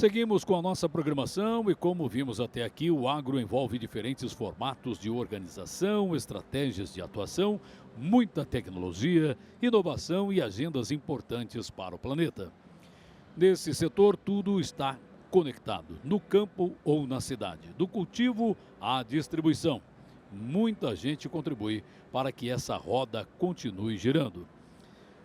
Seguimos com a nossa programação e, como vimos até aqui, o agro envolve diferentes formatos de organização, estratégias de atuação, muita tecnologia, inovação e agendas importantes para o planeta. Nesse setor, tudo está conectado, no campo ou na cidade, do cultivo à distribuição. Muita gente contribui para que essa roda continue girando.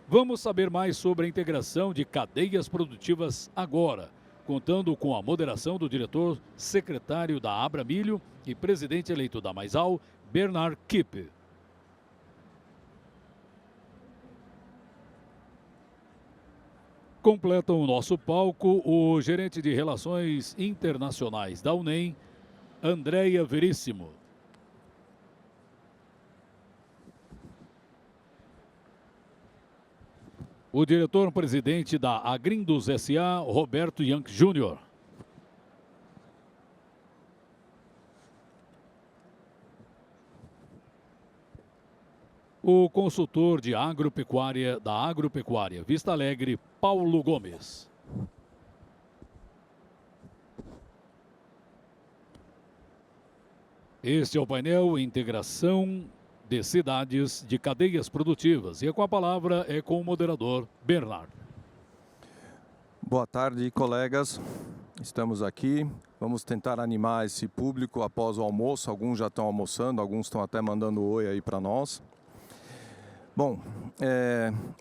Vamos saber mais sobre a integração de cadeias produtivas agora, contando com a moderação do diretor secretário da Abra Milho e presidente eleito da Maisal, Bernard Kipp. Completam o nosso palco o gerente de Relações Internacionais da UNEM, Andréia Veríssimo. O diretor-presidente da Agrindus S.A., Roberto Yank Júnior. O consultor de agropecuária da Agropecuária Vista Alegre, Paulo Gomes. Este é o painel Integração de Cidades de Cadeias Produtivas. E com a palavra é com o moderador Bernardo. Boa tarde, colegas. Estamos aqui. Vamos tentar animar esse público após o almoço. Alguns já estão almoçando, alguns estão até mandando oi aí para nós. Bom,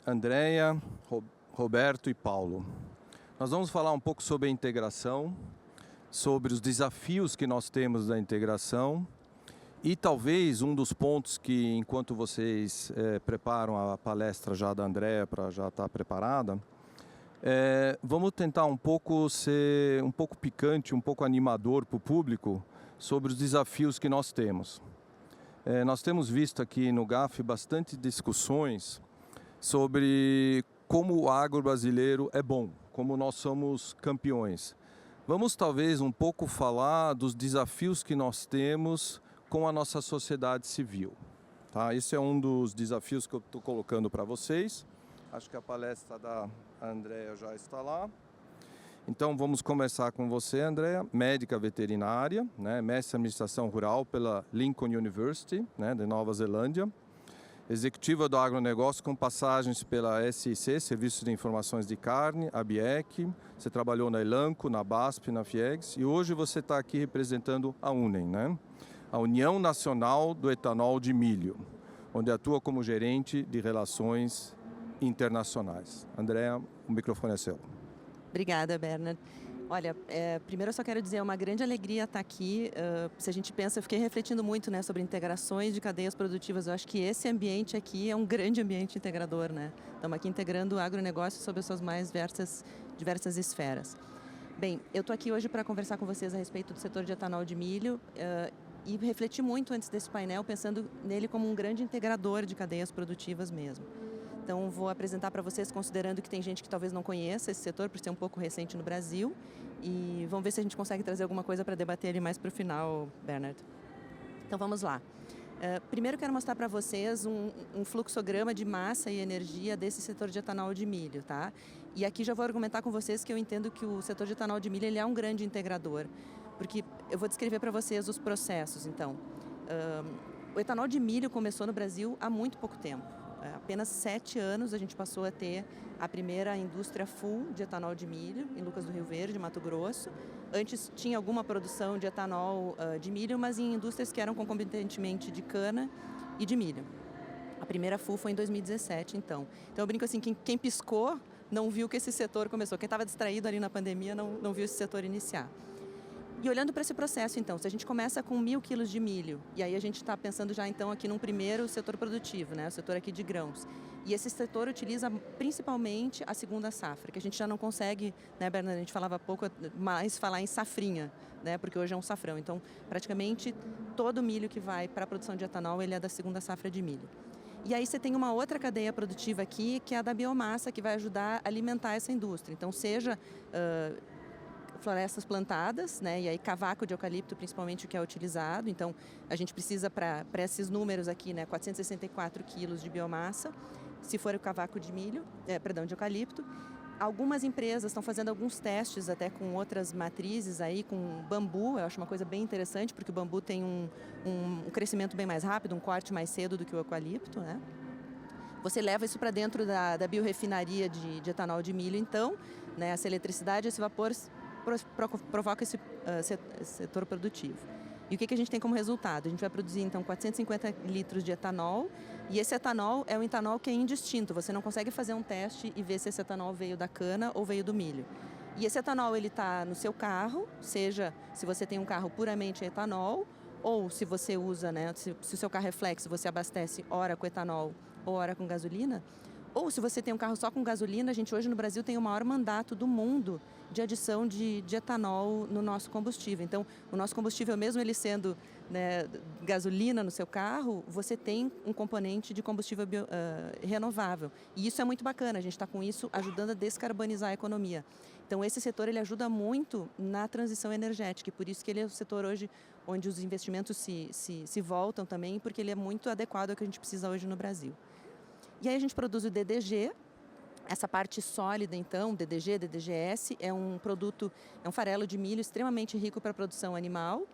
Andréia, Roberto e Paulo. Nós vamos falar um pouco sobre a integração, sobre os desafios que nós temos da integração. E talvez um dos pontos que, enquanto vocês preparam a palestra já da Andréia para já estar preparada, vamos tentar um pouco ser um pouco picante, um pouco animador para o público sobre os desafios que nós temos. Nós temos visto aqui no GAF bastante discussões sobre como o agro brasileiro é bom, como nós somos campeões. Vamos talvez um pouco falar dos desafios que nós temos com a nossa sociedade civil. Tá? Esse é um dos desafios que eu estou colocando para vocês. Acho que a palestra da Andréia já está lá. Então vamos começar com você, Andréia, médica veterinária, né, mestre em administração rural pela Lincoln University, né, de Nova Zelândia. Executiva do agronegócio com passagens pela SIC, Serviço de Informações de Carne, a BIEC. Você trabalhou na Elanco, na BASF, na FIEGS. E hoje você está aqui representando a UNEM, né? A União Nacional do Etanol de Milho, onde atua como gerente de relações internacionais. Andréia, o microfone é seu. Obrigada, Bernard. Olha, primeiro eu só quero dizer, é uma grande alegria estar aqui. Se a gente pensa, eu fiquei refletindo muito, né, sobre integrações de cadeias produtivas. Eu acho que esse ambiente aqui é um grande ambiente integrador, né? Estamos aqui integrando o agronegócio sob as suas mais diversas esferas. Bem, eu estou aqui hoje para conversar com vocês a respeito do setor de etanol de milho e refleti muito antes desse painel, pensando nele como um grande integrador de cadeias produtivas mesmo. Então, vou apresentar para vocês, considerando que tem gente que talvez não conheça esse setor, por ser um pouco recente no Brasil. E vamos ver se a gente consegue trazer alguma coisa para debater ali mais para o final, Bernard. Então, vamos lá. Primeiro, quero mostrar para vocês um fluxograma de massa e energia desse setor de etanol de milho, tá? E aqui já vou argumentar com vocês que eu entendo que o setor de etanol de milho ele é um grande integrador, porque eu vou descrever para vocês os processos. Então, o etanol de milho começou no Brasil há muito pouco tempo. Apenas 7 anos a gente passou a ter a primeira indústria full de etanol de milho em Lucas do Rio Verde, Mato Grosso. Antes tinha alguma produção de etanol de milho, mas em indústrias que eram concomitantemente de cana e de milho. A primeira full foi em 2017, então. Então eu brinco assim, quem piscou não viu que esse setor começou. Quem estava distraído ali na pandemia não viu esse setor iniciar. E olhando para esse processo, então, se a gente começa com 1.000 quilos de milho, e aí a gente está pensando já, então, aqui num primeiro setor produtivo, né, o setor aqui de grãos. E esse setor utiliza principalmente a segunda safra, que a gente já não consegue, né, Bernardo, a gente falava há pouco, mais falar em safrinha, né, porque hoje é um safrão. Então, praticamente, todo o milho que vai para a produção de etanol, ele é da segunda safra de milho. E aí você tem uma outra cadeia produtiva aqui, que é a da biomassa, que vai ajudar a alimentar essa indústria. Então, seja florestas plantadas, né? E aí cavaco de eucalipto, principalmente, o que é utilizado. Então, a gente precisa, para esses números aqui, né, 464 quilos de biomassa, se for o cavaco de milho, de eucalipto. Algumas empresas estão fazendo alguns testes até com outras matrizes aí, com bambu. Eu acho uma coisa bem interessante, porque o bambu tem um crescimento bem mais rápido, um corte mais cedo do que o eucalipto, né? Você leva isso para dentro da biorefinaria de etanol de milho, então, né, essa eletricidade, esse vapor provoca esse setor produtivo. E o que a gente tem como resultado? A gente vai produzir, então, 450 litros de etanol, e esse etanol é um etanol que é indistinto. Você não consegue fazer um teste e ver se esse etanol veio da cana ou veio do milho. E esse etanol, ele está no seu carro, seja se você tem um carro puramente a etanol, ou se você usa, né, se o seu carro é flex, você abastece ora com etanol ou ora com gasolina, ou se você tem um carro só com gasolina, a gente hoje no Brasil tem o maior mandato do mundo de adição de etanol no nosso combustível. Então, o nosso combustível, mesmo ele sendo, né, gasolina no seu carro, você tem um componente de combustível renovável. E isso é muito bacana, a gente está com isso ajudando a descarbonizar a economia. Então, esse setor ele ajuda muito na transição energética, e por isso que ele é o setor hoje onde os investimentos se voltam também, porque ele é muito adequado ao que a gente precisa hoje no Brasil. E aí a gente produz o DDG, essa parte sólida, então, DDG, DDGS, é um produto, é um farelo de milho extremamente rico para a produção animal.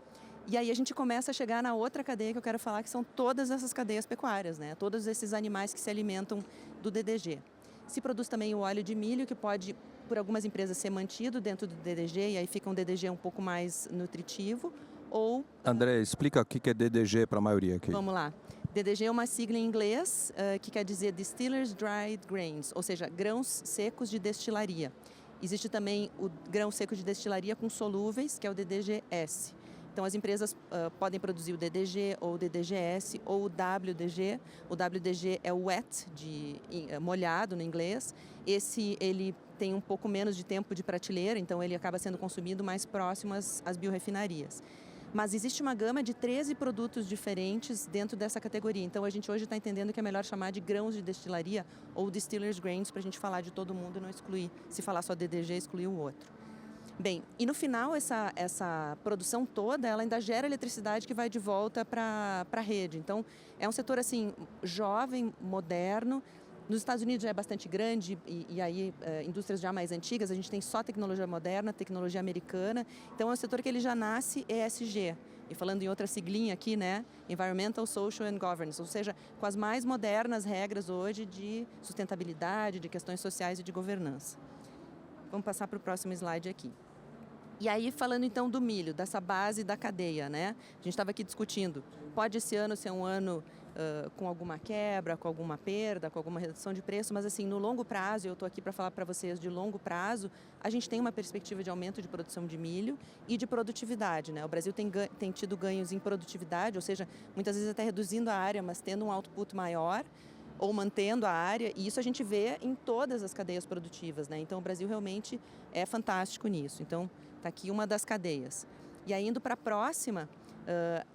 E aí a gente começa a chegar na outra cadeia que eu quero falar, que são todas essas cadeias pecuárias, né? Todos esses animais que se alimentam do DDG. Se produz também o óleo de milho, que pode, por algumas empresas, ser mantido dentro do DDG, e aí fica um DDG um pouco mais nutritivo, ou... André, explica o que é DDG para a maioria aqui. Vamos lá. DDG é uma sigla em inglês que quer dizer Distillers Dried Grains, ou seja, grãos secos de destilaria. Existe também o grão seco de destilaria com solúveis, que é o DDGS. Então, as empresas podem produzir o DDG, ou o DDGS, ou o WDG. O WDG é o wet, molhado no inglês. Esse, ele tem um pouco menos de tempo de prateleira, então ele acaba sendo consumido mais próximo às biorefinarias. Mas existe uma gama de 13 produtos diferentes dentro dessa categoria. Então, a gente hoje está entendendo que é melhor chamar de grãos de destilaria ou distillers grains para a gente falar de todo mundo e não excluir. Se falar só DDG, excluir o outro. Bem, e no final, essa produção toda, ela ainda gera eletricidade que vai de volta para a rede. Então, é um setor, assim, jovem, moderno. Nos Estados Unidos já é bastante grande e aí indústrias já mais antigas, a gente tem só tecnologia moderna, tecnologia americana. Então é um setor que ele já nasce ESG. E falando em outra siglinha aqui, né? Environmental, Social and Governance, ou seja, com as mais modernas regras hoje de sustentabilidade, de questões sociais e de governança. Vamos passar para o próximo slide aqui. E aí, falando então do milho, dessa base da cadeia, né? A gente estava aqui discutindo, pode esse ano ser um ano com alguma quebra, com alguma perda, com alguma redução de preço, mas assim, no longo prazo, eu estou aqui para falar para vocês de longo prazo, a gente tem uma perspectiva de aumento de produção de milho e de produtividade, né? O Brasil tem tido ganhos em produtividade, ou seja, muitas vezes até reduzindo a área, mas tendo um output maior, ou mantendo a área, e isso a gente vê em todas as cadeias produtivas, né? Então, o Brasil realmente é fantástico nisso. Então, está aqui uma das cadeias. E aí, indo para a próxima,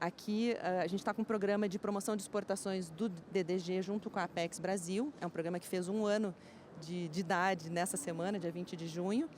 aqui a gente está com um programa de promoção de exportações do DDG junto com a Apex Brasil. É um programa que fez 1 ano de idade nessa semana, dia 20 de junho.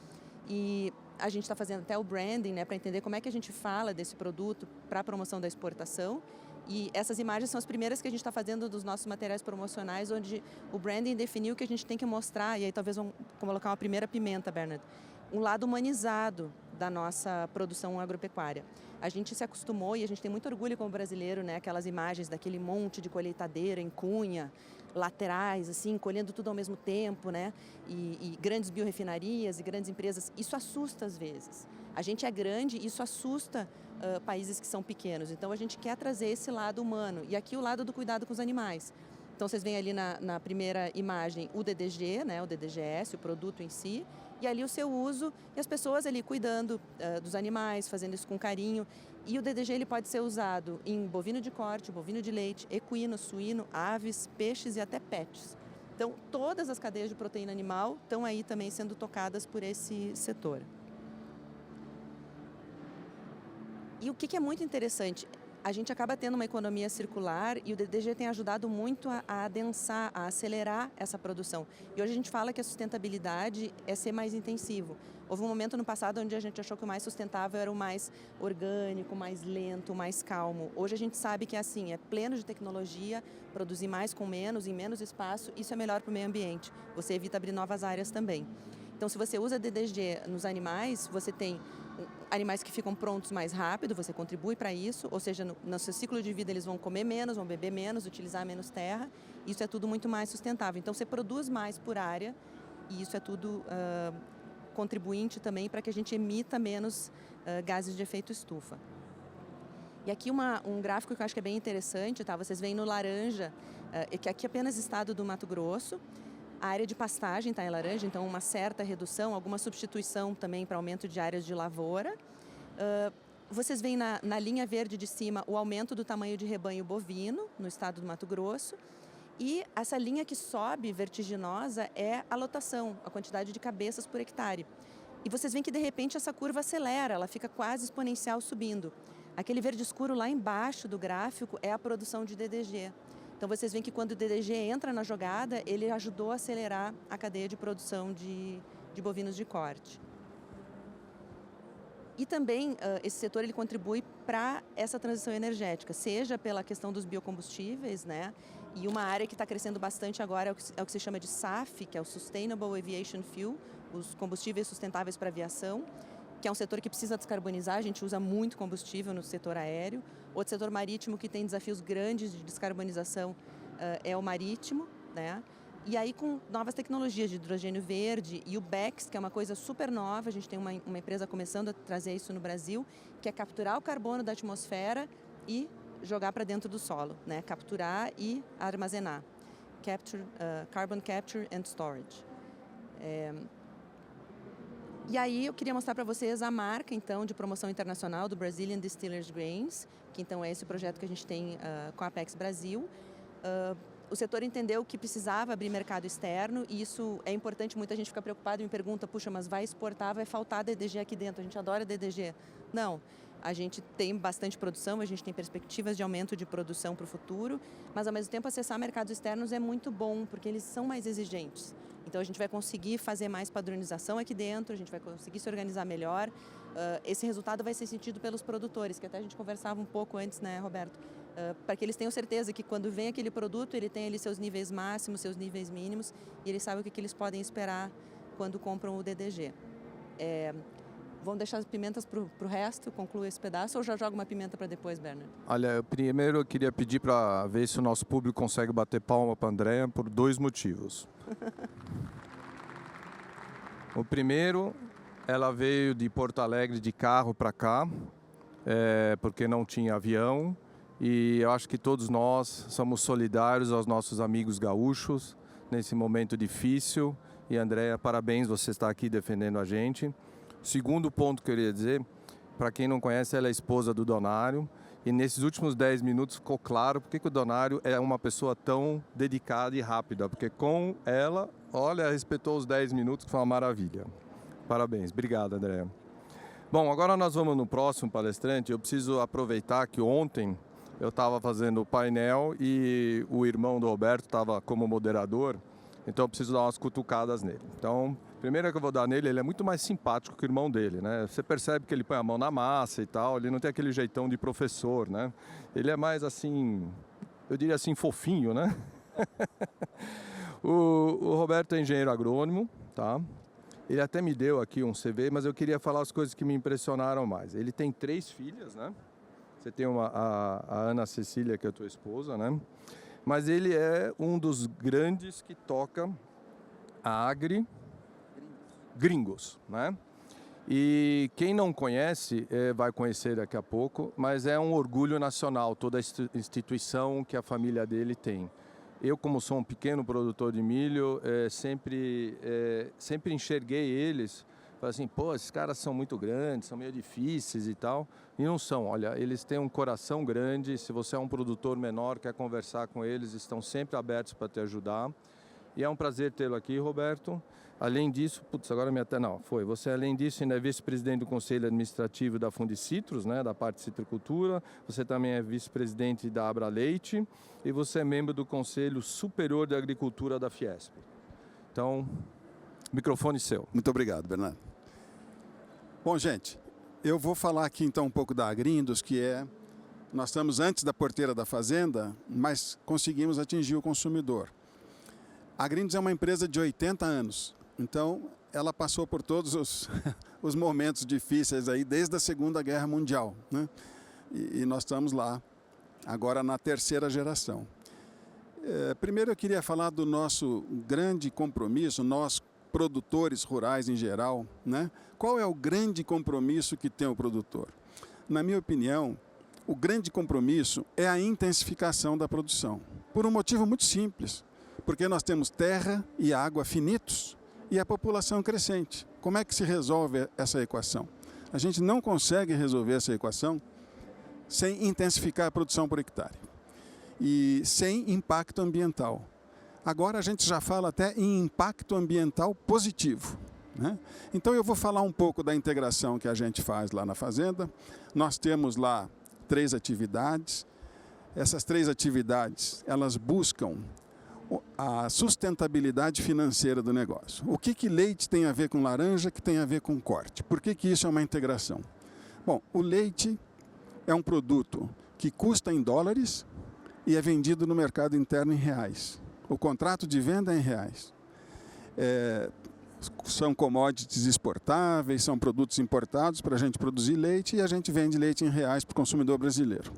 E a gente está fazendo até o branding, né, para entender como é que a gente fala desse produto para a promoção da exportação. E essas imagens são as primeiras que a gente está fazendo dos nossos materiais promocionais, onde o branding definiu que a gente tem que mostrar, e aí talvez vamos colocar uma primeira pimenta, Bernard, um lado humanizado da nossa produção agropecuária. A gente se acostumou e a gente tem muito orgulho como brasileiro, né? Aquelas imagens daquele monte de colheitadeira em cunha, laterais, assim, colhendo tudo ao mesmo tempo, né? E grandes biorefinarias e grandes empresas. Isso assusta às vezes. A gente é grande e isso assusta países que são pequenos. Então, a gente quer trazer esse lado humano. E aqui o lado do cuidado com os animais. Então, vocês veem ali na primeira imagem o DDG, né? O DDGS, o produto em si. E ali o seu uso e as pessoas ali cuidando dos animais, fazendo isso com carinho. E o DDG ele pode ser usado em bovino de corte, bovino de leite, equino, suíno, aves, peixes e até pets. Então, todas as cadeias de proteína animal estão aí também sendo tocadas por esse setor. E o que é muito interessante? A gente acaba tendo uma economia circular e o DDG tem ajudado muito a adensar, a acelerar essa produção. E hoje a gente fala que a sustentabilidade é ser mais intensivo. Houve um momento no passado onde a gente achou que o mais sustentável era o mais orgânico, mais lento, mais calmo. Hoje a gente sabe que é assim, é pleno de tecnologia, produzir mais com menos, em menos espaço, isso é melhor para o meio ambiente. Você evita abrir novas áreas também. Então, se você usa DDG nos animais, você tem animais que ficam prontos mais rápido, você contribui para isso, ou seja, no seu ciclo de vida eles vão comer menos, vão beber menos, utilizar menos terra, isso é tudo muito mais sustentável. Então, você produz mais por área e isso é tudo contribuinte também para que a gente emita menos gases de efeito estufa. E aqui um gráfico que eu acho que é bem interessante, tá? Vocês veem no laranja, que aqui é apenas estado do Mato Grosso, a área de pastagem está em laranja, então uma certa redução, alguma substituição também para aumento de áreas de lavoura. Vocês veem na linha verde de cima o aumento do tamanho de rebanho bovino no estado do Mato Grosso. E essa linha que sobe, vertiginosa, é a lotação, a quantidade de cabeças por hectare. E vocês veem que de repente essa curva acelera, ela fica quase exponencial subindo. Aquele verde escuro lá embaixo do gráfico é a produção de DDG. Então vocês veem que quando o DDG entra na jogada, ele ajudou a acelerar a cadeia de produção de bovinos de corte. E também esse setor ele contribui para essa transição energética, seja pela questão dos biocombustíveis, né? E uma área que está crescendo bastante agora é o que se chama de SAF, que é o Sustainable Aviation Fuel, os combustíveis sustentáveis para aviação, que é um setor que precisa descarbonizar, a gente usa muito combustível no setor aéreo. Outro setor marítimo que tem desafios grandes de descarbonização é o marítimo, né? E aí com novas tecnologias de hidrogênio verde e o BECS, que é uma coisa super nova, a gente tem uma empresa começando a trazer isso no Brasil, que é capturar o carbono da atmosfera e jogar para dentro do solo, né? Capturar e armazenar. Carbon Capture and Storage. E aí eu queria mostrar para vocês a marca, então, de promoção internacional do Brazilian Distillers Grains, que então é esse projeto que a gente tem com a Apex Brasil. O setor entendeu que precisava abrir mercado externo e isso é importante, muita gente fica preocupada e me pergunta, puxa, mas vai exportar, vai faltar DDG aqui dentro, a gente adora DDG. Não, a gente tem bastante produção, a gente tem perspectivas de aumento de produção para o futuro, mas ao mesmo tempo acessar mercados externos é muito bom, porque eles são mais exigentes. Então a gente vai conseguir fazer mais padronização aqui dentro, a gente vai conseguir se organizar melhor. Esse resultado vai ser sentido pelos produtores, que até a gente conversava um pouco antes, né, Roberto? Para que eles tenham certeza que quando vem aquele produto, ele tem ali seus níveis máximos, seus níveis mínimos, e eles sabem o que eles podem esperar quando compram o DDG. Vamos deixar as pimentas para o resto, concluo esse pedaço, ou já jogo uma pimenta para depois, Bernard? Olha, primeiro eu queria pedir para ver se o nosso público consegue bater palma para a Andréa por 2 motivos. O primeiro, ela veio de Porto Alegre de carro para cá, porque não tinha avião, e eu acho que todos nós somos solidários aos nossos amigos gaúchos nesse momento difícil. E Andréa, parabéns, você está aqui defendendo a gente. Segundo ponto que eu queria dizer, para quem não conhece, ela é esposa do Donário. E nesses últimos 10 minutos ficou claro porque que o Donário é uma pessoa tão dedicada e rápida. Porque com ela, olha, respeitou os 10 minutos, que foi uma maravilha. Parabéns. Obrigado, Andréa. Bom, agora nós vamos no próximo palestrante. Eu preciso aproveitar que ontem eu estava fazendo o painel e o irmão do Roberto estava como moderador. Então eu preciso dar umas cutucadas nele. Então, primeiro que eu vou dar nele, ele é muito mais simpático que o irmão dele, né? Você percebe que ele põe a mão na massa e tal, ele não tem aquele jeitão de professor, né? Ele é mais assim, eu diria assim, fofinho, né? O Roberto é engenheiro agrônomo, tá? Ele até me deu aqui um CV, mas eu queria falar as coisas que me impressionaram mais. Ele tem 3 filhas, né? Você tem a Ana Cecília, que é a tua esposa, né? Mas ele é um dos grandes que toca a Gringos, né? E quem não conhece vai conhecer daqui a pouco, mas é um orgulho nacional, toda a instituição que a família dele tem. Eu, como sou um pequeno produtor de milho, sempre enxerguei eles, falei assim, pô, esses caras são muito grandes, são meio difíceis e tal. E não são, olha, eles têm um coração grande, se você é um produtor menor, quer conversar com eles, estão sempre abertos para te ajudar. E é um prazer tê-lo aqui, Roberto. Além disso, você além disso ainda é vice-presidente do Conselho Administrativo da Fundicitrus, né, da parte de citricultura. Você também é vice-presidente da Abra Leite e você é membro do Conselho Superior de Agricultura da Fiesp. Então, microfone seu. Muito obrigado, Bernardo. Bom, gente, eu vou falar aqui então um pouco da Agrindos, nós estamos antes da porteira da fazenda, mas conseguimos atingir o consumidor. A Agrindos é uma empresa de 80 anos, então ela passou por todos os momentos difíceis aí, desde a Segunda Guerra Mundial, né? E nós estamos lá, agora na terceira geração. Primeiro eu queria falar do nosso grande compromisso, nós produtores rurais em geral, né? Qual é o grande compromisso que tem o produtor? Na minha opinião, o grande compromisso é a intensificação da produção, por um motivo muito simples, porque nós temos terra e água finitos e a população crescente. Como é que se resolve essa equação? A gente não consegue resolver essa equação sem intensificar a produção por hectare e sem impacto ambiental. Agora a gente já fala até em impacto ambiental positivo, né? Então eu vou falar um pouco da integração que a gente faz lá na fazenda. Nós temos lá 3 atividades. Essas 3 atividades, elas buscam a sustentabilidade financeira do negócio. O que leite tem a ver com laranja, que tem a ver com corte? Por que isso é uma integração? Bom, o leite é um produto que custa em dólares e é vendido no mercado interno em reais. O contrato de venda é em reais. São commodities exportáveis, são produtos importados para a gente produzir leite e a gente vende leite em reais para o consumidor brasileiro.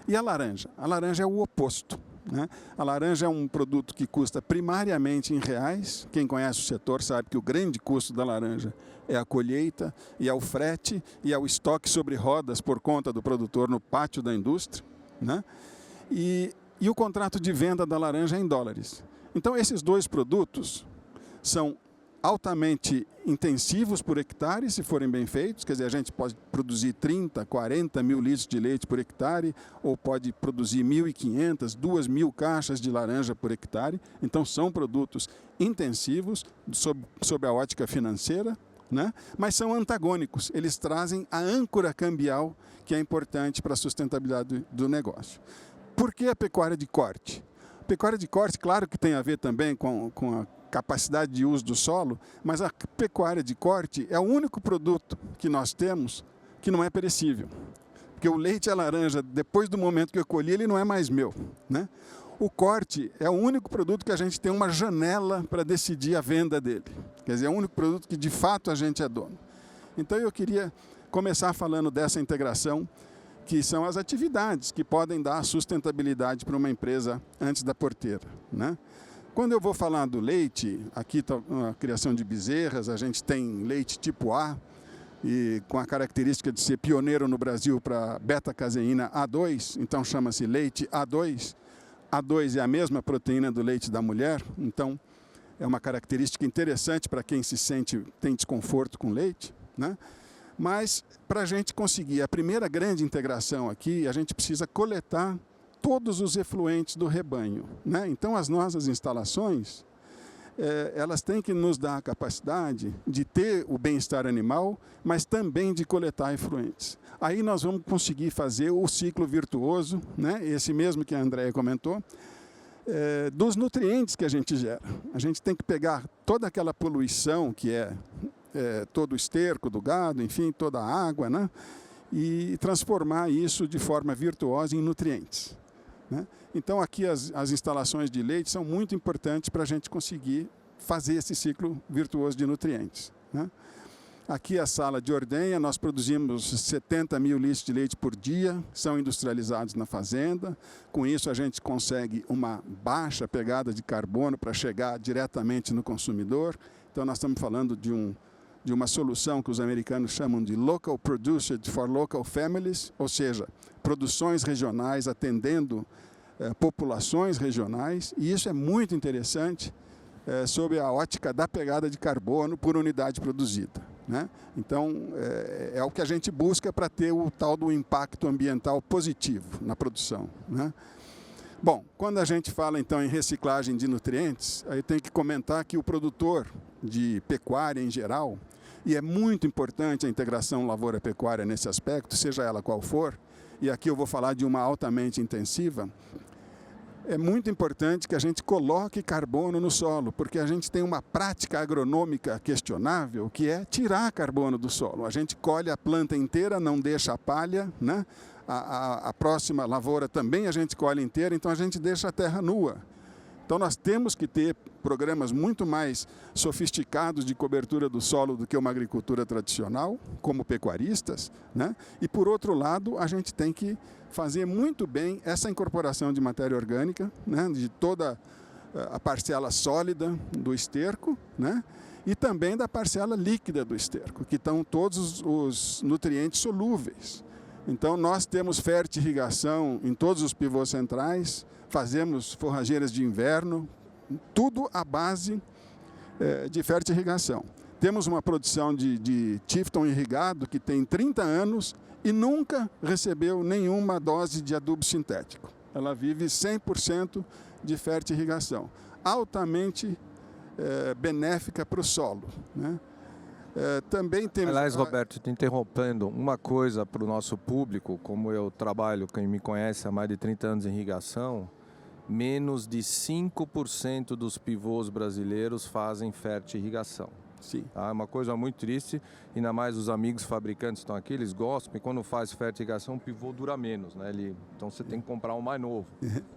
E a laranja? A laranja é o oposto, né? A laranja é um produto que custa primariamente em reais. Quem conhece o setor sabe que o grande custo da laranja é a colheita, e é o frete, e é o estoque sobre rodas por conta do produtor no pátio da indústria, né? E o contrato de venda da laranja é em dólares. Então, esses 2 produtos são altamente intensivos por hectare, se forem bem feitos. Quer dizer, a gente pode produzir 30, 40 mil litros de leite por hectare, ou pode produzir 1.500, 2.000 caixas de laranja por hectare. Então, são produtos intensivos sob a ótica financeira, né? Mas são antagônicos. Eles trazem a âncora cambial que é importante para a sustentabilidade do negócio. Por que a pecuária de corte? A pecuária de corte, claro que tem a ver também com a capacidade de uso do solo, mas a pecuária de corte é o único produto que nós temos que não é perecível. Porque o leite e a laranja, depois do momento que eu colhi, ele não é mais meu, né? O corte é o único produto que a gente tem uma janela para decidir a venda dele. Quer dizer, é o único produto que de fato a gente é dono. Então eu queria começar falando dessa integração, que são as atividades que podem dar sustentabilidade para uma empresa antes da porteira, né? Quando eu vou falar do leite, aqui está a criação de bezerras, a gente tem leite tipo A, e com a característica de ser pioneiro no Brasil para beta-caseína A2, então chama-se leite A2. A2 é a mesma proteína do leite da mulher, então é uma característica interessante para quem tem desconforto com leite, né? Mas para a gente conseguir a primeira grande integração aqui, a gente precisa coletar todos os efluentes do rebanho, né? Então as nossas instalações, elas têm que nos dar a capacidade de ter o bem-estar animal, mas também de coletar efluentes. Aí nós vamos conseguir fazer o ciclo virtuoso, né? Esse mesmo que a Andréia comentou, dos nutrientes que a gente gera. A gente tem que pegar toda aquela poluição que todo o esterco do gado, enfim, toda a água, né? E transformar isso de forma virtuosa em nutrientes, né? Então aqui as instalações de leite são muito importantes para a gente conseguir fazer esse ciclo virtuoso de nutrientes, né? Aqui a sala de ordenha, nós produzimos 70 mil litros de leite por dia, são industrializados na fazenda. Com isso a gente consegue uma baixa pegada de carbono para chegar diretamente no consumidor. Então nós estamos falando de uma solução que os americanos chamam de Local Produced for Local Families, ou seja, produções regionais atendendo populações regionais, e isso é muito interessante sob a ótica da pegada de carbono por unidade produzida, né? Então, é o que a gente busca para ter o tal do impacto ambiental positivo na produção, né? Bom, quando a gente fala então em reciclagem de nutrientes, aí tem que comentar que o produtor de pecuária em geral, e é muito importante a integração lavoura-pecuária nesse aspecto, seja ela qual for, e aqui eu vou falar de uma altamente intensiva, é muito importante que a gente coloque carbono no solo, porque a gente tem uma prática agronômica questionável, que é tirar carbono do solo. A gente colhe a planta inteira, não deixa a palha, né? A próxima lavoura também a gente colhe inteira, então a gente deixa a terra nua. Então nós temos que ter programas muito mais sofisticados de cobertura do solo do que uma agricultura tradicional, como pecuaristas, né? E por outro lado, a gente tem que fazer muito bem essa incorporação de matéria orgânica, né? De toda a parcela sólida do esterco, né? E também da parcela líquida do esterco, que estão todos os nutrientes solúveis. Então nós temos fertirrigação em todos os pivôs centrais, fazemos forrageiras de inverno, tudo à base de fertirrigação. Temos uma produção de Tifton irrigado que tem 30 anos e nunca recebeu nenhuma dose de adubo sintético. Ela vive 100% de fertirrigação, altamente benéfica para o solo, né? Também temos... Aliás, Roberto, te interrompendo, uma coisa para o nosso público, como eu trabalho, quem me conhece há mais de 30 anos em irrigação, menos de 5% dos pivôs brasileiros fazem fertirrigação. Sim. Tá? É uma coisa muito triste, ainda mais os amigos fabricantes estão aqui, eles gostam, porque quando faz fertirrigação o pivô dura menos, né? Então você tem que comprar um mais novo.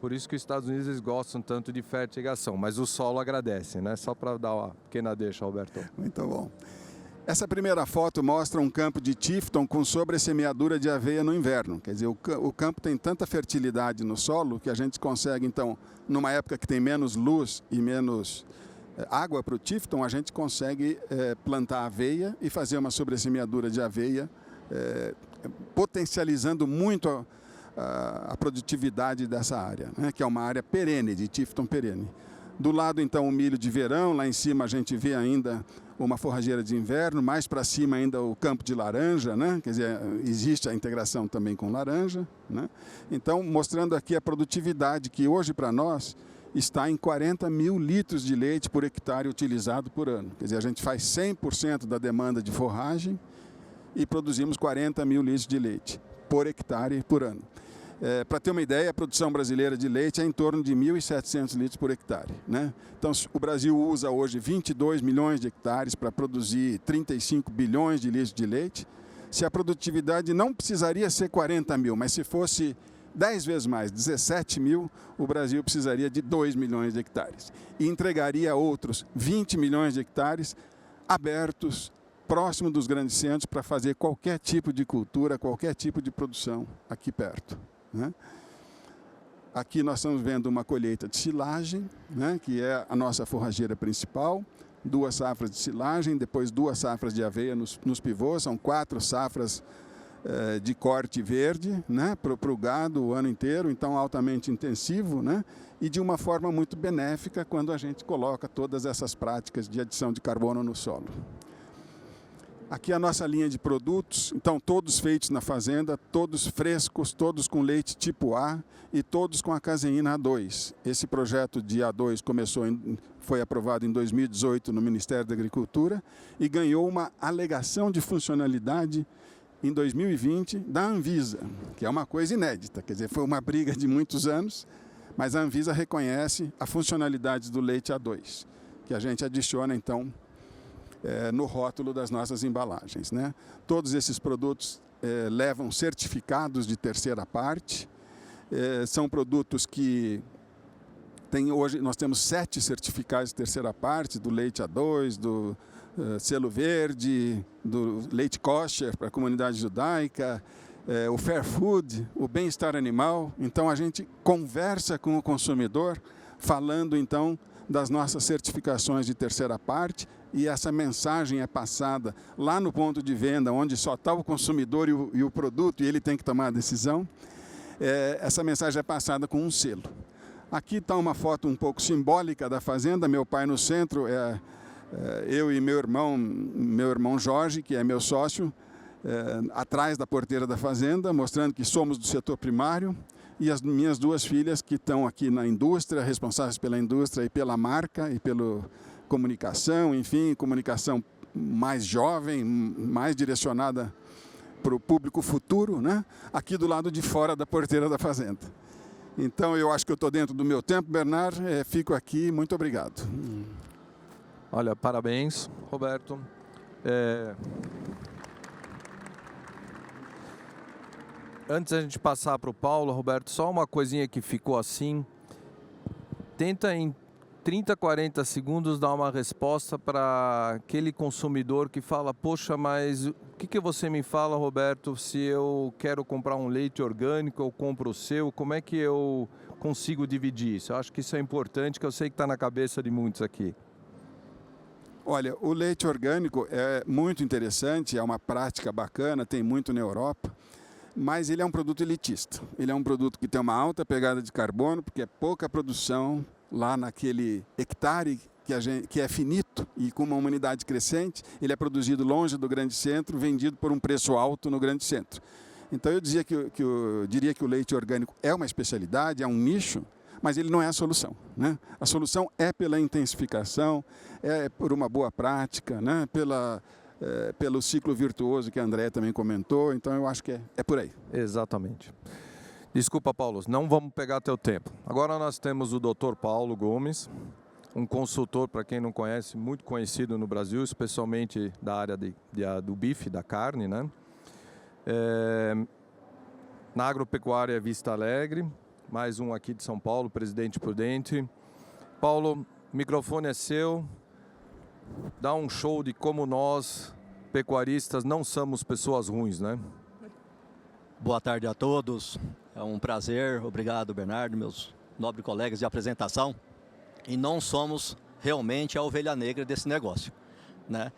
Por isso que os Estados Unidos eles gostam tanto de fertirrigação, mas o solo agradece, né? Só para dar uma pequena deixa, Roberto. Muito bom. Essa primeira foto mostra um campo de Tifton com sobressemeadura de aveia no inverno. Quer dizer, o campo tem tanta fertilidade no solo que a gente consegue, então, numa época que tem menos luz e menos água para o Tifton, a gente consegue plantar aveia e fazer uma sobressemeadura de aveia, potencializando muito a produtividade dessa área, né, que é uma área perene, de Tifton perene. Do lado, então, o milho de verão, lá em cima a gente vê ainda uma forrageira de inverno, mais para cima ainda o campo de laranja, né? Quer dizer, existe a integração também com laranja, né? Então, mostrando aqui a produtividade que hoje para nós está em 40 mil litros de leite por hectare utilizado por ano. Quer dizer, a gente faz 100% da demanda de forragem e produzimos 40 mil litros de leite por hectare por ano. Para ter uma ideia, a produção brasileira de leite é em torno de 1.700 litros por hectare, né? Então, o Brasil usa hoje 22 milhões de hectares para produzir 35 bilhões de litros de leite. Se a produtividade não precisaria ser 40 mil, mas se fosse 10 vezes mais, 17 mil, o Brasil precisaria de 2 milhões de hectares. E entregaria outros 20 milhões de hectares abertos, próximo dos grandes centros, para fazer qualquer tipo de cultura, qualquer tipo de produção aqui perto, né? Aqui nós estamos vendo uma colheita de silagem, né, que é a nossa forrageira principal, 2 safras de silagem, depois 2 safras de aveia nos pivôs, são 4 safras de corte verde, né, para o gado o ano inteiro, então altamente intensivo, né, e de uma forma muito benéfica quando a gente coloca todas essas práticas de adição de carbono no solo. Aqui a nossa linha de produtos, então todos feitos na fazenda, todos frescos, todos com leite tipo A e todos com a caseína A2. Esse projeto de A2 foi aprovado em 2018 no Ministério da Agricultura e ganhou uma alegação de funcionalidade em 2020 da Anvisa, que é uma coisa inédita, quer dizer, foi uma briga de muitos anos, mas a Anvisa reconhece a funcionalidade do leite A2, que a gente adiciona então no rótulo das nossas embalagens, né? Todos esses produtos levam certificados de terceira parte, são produtos que hoje nós temos 7 certificados de terceira parte, do leite A2, do selo verde, do leite kosher para a comunidade judaica, o fair food, o bem-estar animal. Então a gente conversa com o consumidor falando então das nossas certificações de terceira parte, e essa mensagem é passada lá no ponto de venda, onde só está o consumidor e o produto, e ele tem que tomar a decisão. Essa mensagem é passada com um selo. Aqui está uma foto um pouco simbólica da fazenda, meu pai no centro, eu e meu irmão Jorge, que é meu sócio, atrás da porteira da fazenda, mostrando que somos do setor primário, e as minhas 2 filhas que estão aqui na indústria, responsáveis pela indústria e pela marca e pela comunicação, enfim, comunicação mais jovem, mais direcionada para o público futuro, né? Aqui do lado de fora da porteira da fazenda. Então eu acho que eu estou dentro do meu tempo, Bernard, fico aqui, muito obrigado. Olha, parabéns, Roberto. Antes da gente passar para o Paulo, Roberto, só uma coisinha que ficou assim. tenta em 30, 40 segundos dar uma resposta para aquele consumidor que fala, poxa, mas o que você me fala, Roberto, se eu quero comprar um leite orgânico, eu compro o seu, como é que eu consigo dividir isso? Eu acho que isso é importante, que eu sei que está na cabeça de muitos aqui. Olha, o leite orgânico é muito interessante, é uma prática bacana, tem muito na Europa, mas ele é um produto elitista. Ele é um produto que tem uma alta pegada de carbono, porque é pouca produção lá naquele hectare que é finito e com uma humanidade crescente. Ele é produzido longe do grande centro, vendido por um preço alto no grande centro. Então eu diria que o leite orgânico é uma especialidade, é um nicho, mas ele não é a solução, né? A solução é pela intensificação, é por uma boa prática, né? Pelo ciclo virtuoso que a Andréa também comentou. Então eu acho que é por aí. Exatamente. Desculpa, Paulo, não vamos pegar teu tempo. Agora nós temos o Dr. Paulo Gomes, um consultor, para quem não conhece, muito conhecido no Brasil, especialmente da área do bife, da carne, né? Na Agropecuária Vista Alegre, mais um aqui de São Paulo, Presidente Prudente. Paulo, o microfone é seu. Dá um show de como nós, pecuaristas, não somos pessoas ruins, né? Boa tarde a todos. É um prazer. Obrigado, Bernardo, meus nobres colegas de apresentação. E não somos realmente a ovelha negra desse negócio, né?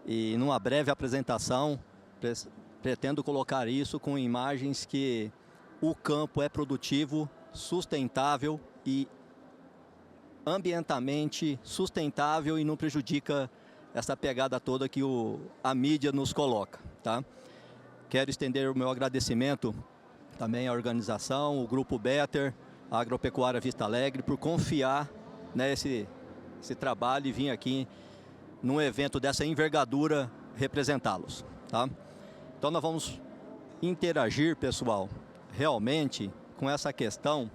E numa breve apresentação, pretendo colocar isso com imagens que o campo é produtivo, sustentável e ambientalmente sustentável e não prejudica essa pegada toda que a mídia nos coloca, tá? Quero estender o meu agradecimento também à organização, o Grupo Better, a Agropecuária Vista Alegre, por confiar nesse trabalho e vir aqui num evento dessa envergadura representá-los, tá? Então nós vamos interagir, pessoal, realmente com essa questão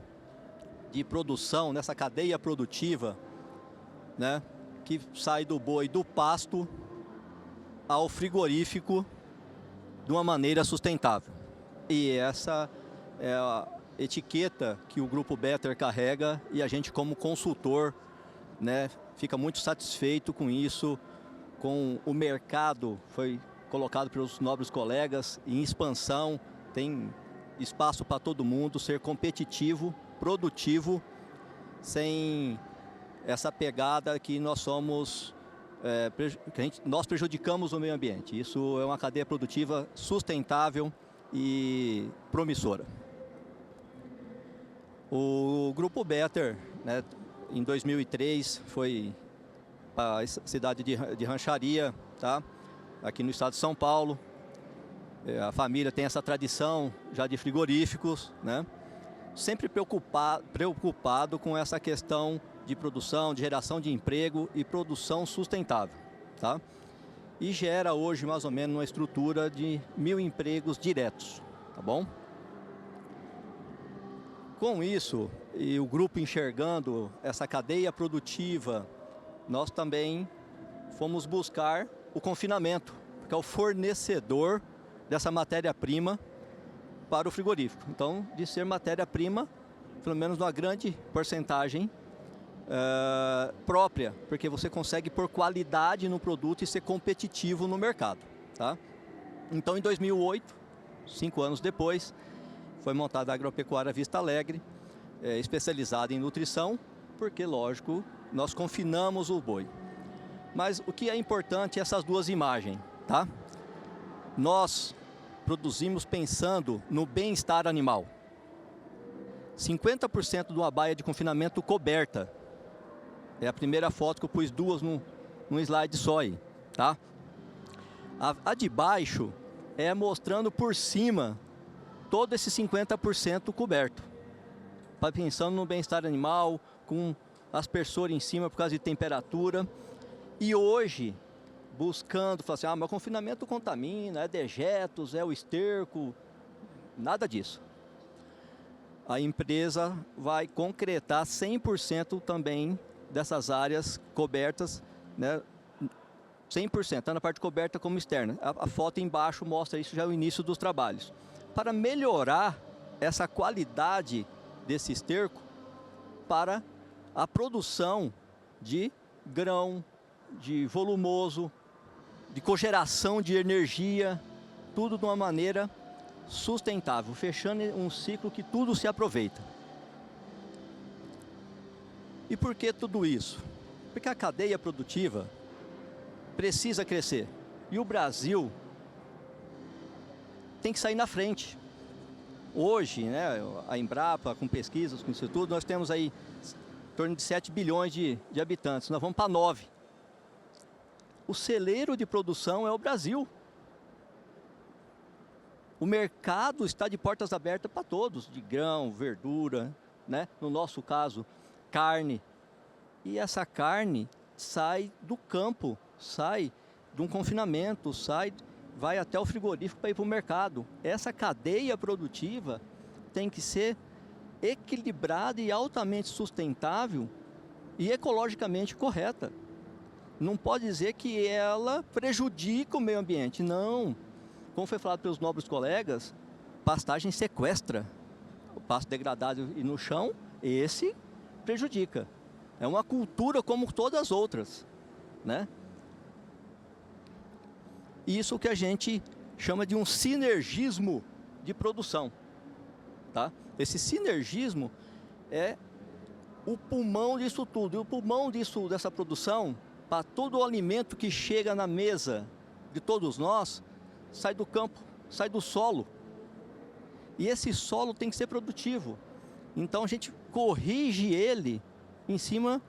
de produção, nessa cadeia produtiva, né, que sai do boi do pasto ao frigorífico de uma maneira sustentável. E essa é a etiqueta que o Grupo Better carrega e a gente, como consultor, né, fica muito satisfeito com isso, com o mercado, foi colocado pelos nobres colegas, em expansão, tem espaço para todo mundo ser competitivo, produtivo, sem essa pegada que nós somos, nós prejudicamos o meio ambiente. Isso é uma cadeia produtiva sustentável e promissora. O Grupo Better, né, em 2003, foi para a cidade de Rancharia, tá? Aqui no estado de São Paulo. A família tem essa tradição já de frigoríficos, né? Sempre preocupado com essa questão de produção, de geração de emprego e produção sustentável, tá? E gera hoje mais ou menos uma estrutura de 1.000 empregos diretos, tá bom? Com isso, e o grupo enxergando essa cadeia produtiva, nós também fomos buscar o confinamento, que é o fornecedor dessa matéria-prima para o frigorífico. Então, de ser matéria-prima, pelo menos uma grande porcentagem própria, porque você consegue pôr qualidade no produto e ser competitivo no mercado, tá? Então, em 2008, 5 anos depois, foi montada a Agropecuária Vista Alegre, especializada em nutrição, porque, lógico, nós confinamos o boi. Mas o que é importante é essas duas imagens, tá? Nós produzimos pensando no bem-estar animal. 50% de uma baia de confinamento coberta. É a primeira foto que eu pus duas num slide só aí, tá? A de baixo é mostrando por cima todo esse 50% coberto. Pensando no bem-estar animal, com aspersor em cima por causa de temperatura. E hoje, buscando, falar assim, mas o confinamento contamina, é dejetos, é o esterco, nada disso. A empresa vai concretar 100% também dessas áreas cobertas, né? 100%, tanto na parte coberta como externa. A foto embaixo mostra isso, já é o início dos trabalhos. Para melhorar essa qualidade desse esterco, para a produção de grão, de volumoso, de cogeração de energia, tudo de uma maneira sustentável, fechando um ciclo que tudo se aproveita. E por que tudo isso? Porque a cadeia produtiva precisa crescer. E o Brasil tem que sair na frente. Hoje, né, a Embrapa, com pesquisas, com isso tudo, nós temos aí em torno de 7 bilhões de habitantes. Nós vamos para 9. O celeiro de produção é o Brasil. O mercado está de portas abertas para todos, de grão, verdura, né? No nosso caso, carne. E essa carne sai do campo, sai de um confinamento, vai até o frigorífico para ir para o mercado. Essa cadeia produtiva tem que ser equilibrada e altamente sustentável e ecologicamente correta. Não pode dizer que ela prejudica o meio ambiente, não. Como foi falado pelos nobres colegas, pastagem sequestra. O pasto degradado e no chão, esse prejudica. É uma cultura como todas as outras, né? Isso que a gente chama de um sinergismo de produção, tá? Esse sinergismo é o pulmão disso tudo. E o pulmão dessa produção, para todo o alimento que chega na mesa de todos nós, sai do campo, sai do solo. E esse solo tem que ser produtivo. Então a gente corrige ele em cima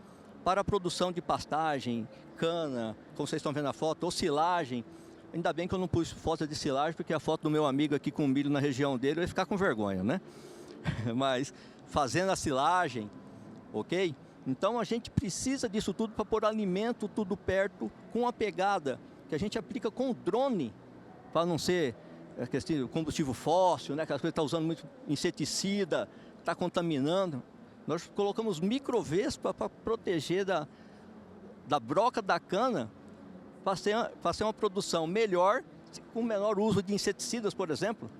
para a produção de pastagem, cana, como vocês estão vendo na foto, ou silagem. Ainda bem que eu não pus foto de silagem, porque a foto do meu amigo aqui com milho na região dele, eu ia ficar com vergonha, né? Mas fazendo a silagem, ok? Então a gente precisa disso tudo para pôr alimento tudo perto, com a pegada que a gente aplica com o drone, para não ser combustível fóssil, né? Aquelas coisas que está usando muito inseticida, está contaminando. Nós colocamos microvespa para proteger da broca da cana, para ser uma produção melhor, com menor uso de inseticidas, por exemplo.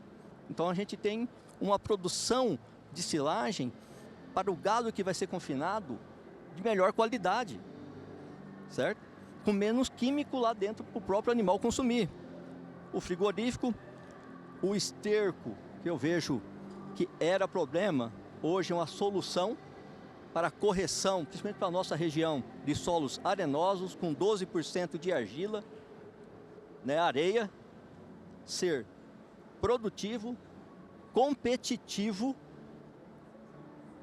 Então a gente tem uma produção de silagem para o gado que vai ser confinado de melhor qualidade, certo? Com menos químico lá dentro para o próprio animal consumir. O frigorífico, o esterco, que eu vejo que era problema, hoje é uma solução para a correção, principalmente para a nossa região, de solos arenosos, com 12% de argila, né, areia, ser produtivo, competitivo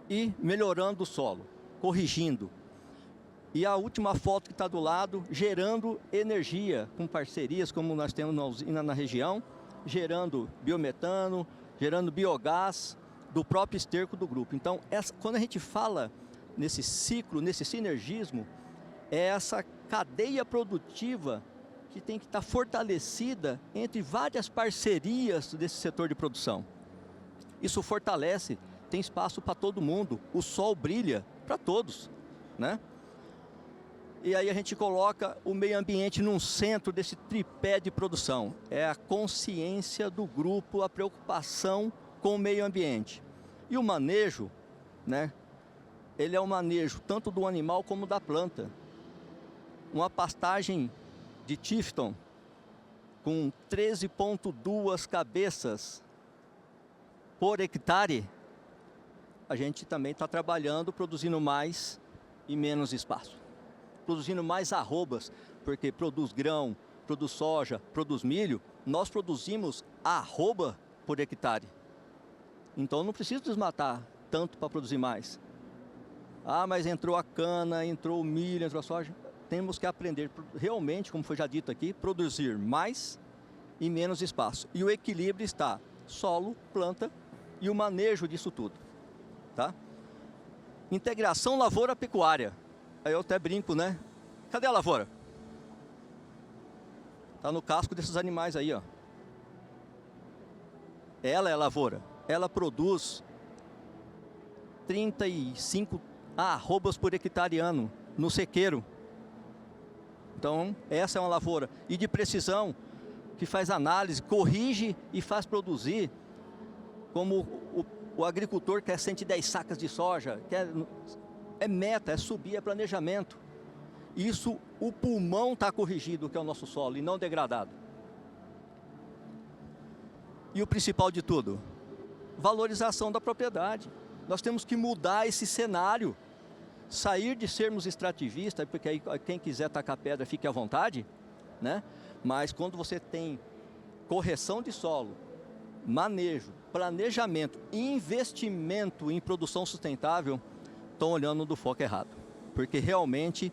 e melhorando o solo, corrigindo. E a última foto que está do lado, gerando energia, com parcerias como nós temos na usina na região, gerando biometano, gerando biogás do próprio esterco do grupo. Então, quando a gente fala nesse ciclo, nesse sinergismo, é essa cadeia produtiva que tem que estar fortalecida entre várias parcerias desse setor de produção. Isso fortalece, tem espaço para todo mundo, o sol brilha para todos, né? E aí a gente coloca o meio ambiente num centro desse tripé de produção. É a consciência do grupo, a preocupação com o meio ambiente. E o manejo, né? Ele é um manejo tanto do animal como da planta. Uma pastagem de Tifton com 13,2 cabeças por hectare, a gente também está trabalhando, produzindo mais e menos espaço. Produzindo mais arrobas, porque produz grão, produz soja, produz milho, nós produzimos arroba por hectare. Então não preciso desmatar tanto para produzir mais. Ah, mas entrou a cana, entrou o milho, entrou a soja. Temos que aprender realmente, como foi já dito aqui, produzir mais e menos espaço. E o equilíbrio está solo, planta e o manejo disso tudo, tá? Integração lavoura-pecuária. Aí eu até brinco, né? Cadê a lavoura? Tá no casco desses animais aí, ó. Ela é a lavoura. Ela produz 35 arrobas por hectare ano no sequeiro. Então, essa é uma lavoura. E de precisão, que faz análise, corrige e faz produzir, como o agricultor quer 110 sacas de soja, quer É meta, é subir, é planejamento. Isso, o pulmão está corrigido, que é o nosso solo, e não degradado. E o principal de tudo, valorização da propriedade. Nós temos que mudar esse cenário, sair de sermos extrativistas, porque aí quem quiser tacar pedra fique à vontade, né? Mas quando você tem correção de solo, manejo, planejamento, investimento em produção sustentável, estão olhando do foco errado. Porque realmente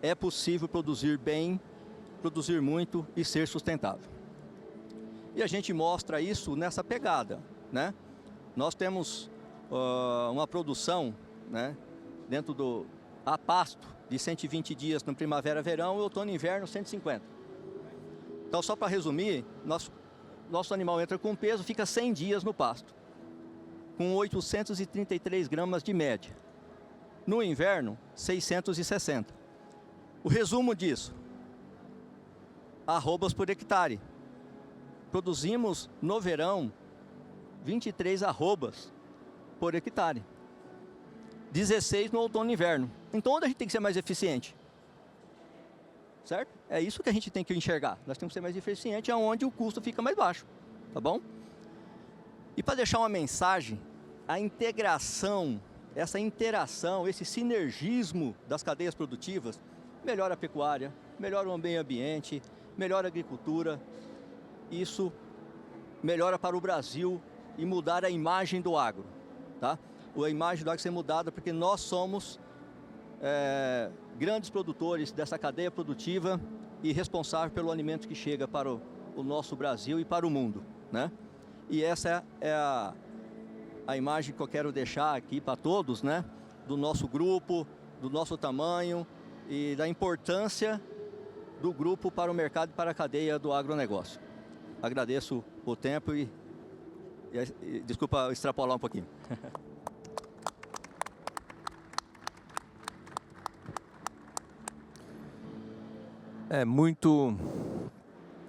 é possível produzir bem, produzir muito e ser sustentável. E a gente mostra isso nessa pegada, né? Nós temos uma produção, né, dentro do a pasto de 120 dias no primavera, verão e outono e inverno 150. Então, só para resumir, nosso animal entra com peso, fica 100 dias no pasto, com 833 gramas de média. No inverno, 660. O resumo disso, arrobas por hectare. Produzimos no verão 23 arrobas por hectare. 16 no outono e inverno. Então, onde a gente tem que ser mais eficiente? Certo? É isso que a gente tem que enxergar. Nós temos que ser mais eficiente aonde o custo fica mais baixo. Tá bom? E para deixar uma mensagem, a integração, essa interação, esse sinergismo das cadeias produtivas, melhora a pecuária, melhora o meio ambiente, melhora a agricultura. Isso melhora para o Brasil e mudar a imagem do agro. Tá? A imagem do agro ser mudada porque nós somos grandes produtores dessa cadeia produtiva e responsável pelo alimento que chega para o nosso Brasil e para o mundo, né? E essa é a imagem que eu quero deixar aqui para todos, né? Do nosso grupo, do nosso tamanho e da importância do grupo para o mercado e para a cadeia do agronegócio. Agradeço o tempo e desculpa extrapolar um pouquinho. É muito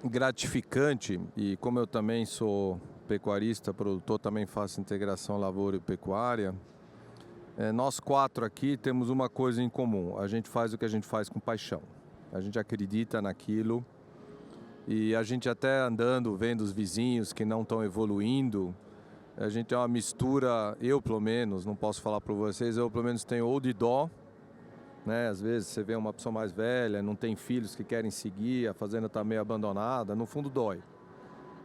gratificante e como eu também sou pecuarista, produtor, também faço integração lavoura e pecuária, nós quatro aqui temos uma coisa em comum, a gente faz o que a gente faz com paixão, a gente acredita naquilo e a gente até andando, vendo os vizinhos que não estão evoluindo, a gente é uma mistura, eu pelo menos, não posso falar para vocês, eu pelo menos tenho ou de dó, né? Às vezes você vê uma pessoa mais velha, não tem filhos que querem seguir, a fazenda está meio abandonada, no fundo dói.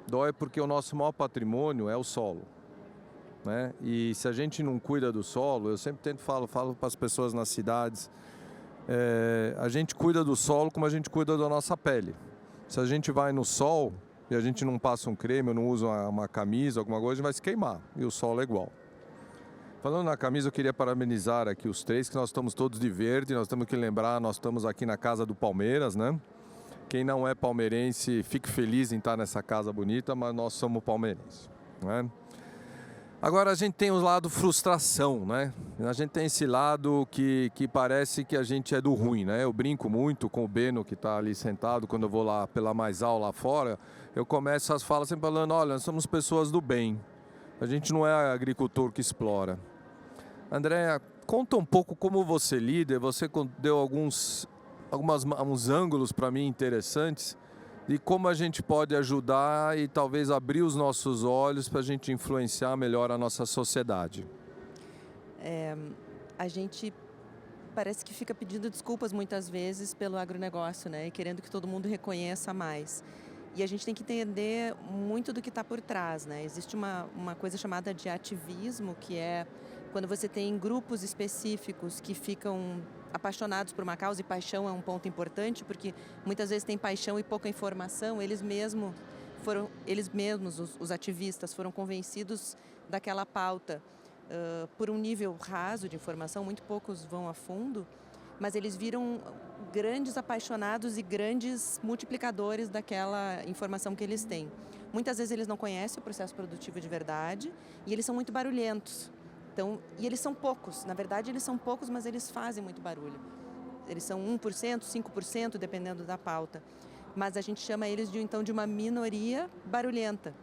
Dói porque o nosso maior patrimônio é o solo, né? E se a gente não cuida do solo, eu sempre falo para as pessoas nas cidades, a gente cuida do solo como a gente cuida da nossa pele. Se a gente vai no sol e a gente não passa um creme, ou não usa uma camisa, alguma coisa, a gente vai se queimar, e o solo é igual. Falando na camisa, eu queria parabenizar aqui os três, que nós estamos todos de verde, nós temos que lembrar, nós estamos aqui na casa do Palmeiras, né? Quem não é palmeirense, fique feliz em estar nessa casa bonita, mas nós somos palmeirenses, né? Agora a gente tem o lado frustração, né? A gente tem esse lado que parece que a gente é do ruim, né? Eu brinco muito com o Beno, que está ali sentado, quando eu vou lá pela Maisal lá fora, eu começo as falas sempre falando, olha, nós somos pessoas do bem, a gente não é agricultor que explora. Andréa, conta um pouco como você lida, você deu alguns ângulos para mim interessantes de como a gente pode ajudar e talvez abrir os nossos olhos para a gente influenciar melhor a nossa sociedade. A gente parece que fica pedindo desculpas muitas vezes pelo agronegócio, né? E querendo que todo mundo reconheça mais. E a gente tem que entender muito do que está por trás, né? Existe uma coisa chamada de ativismo, que é quando você tem grupos específicos que ficam apaixonados por uma causa, e paixão é um ponto importante, porque muitas vezes tem paixão e pouca informação, eles mesmos, os ativistas, foram convencidos daquela pauta por um nível raso de informação, muito poucos vão a fundo, mas eles viram grandes apaixonados e grandes multiplicadores daquela informação que eles têm. Muitas vezes eles não conhecem o processo produtivo de verdade e eles são muito barulhentos. Então, e eles são poucos, na verdade eles são poucos, mas eles fazem muito barulho. Eles são 1%, 5%, dependendo da pauta. Mas a gente chama eles de uma minoria barulhenta.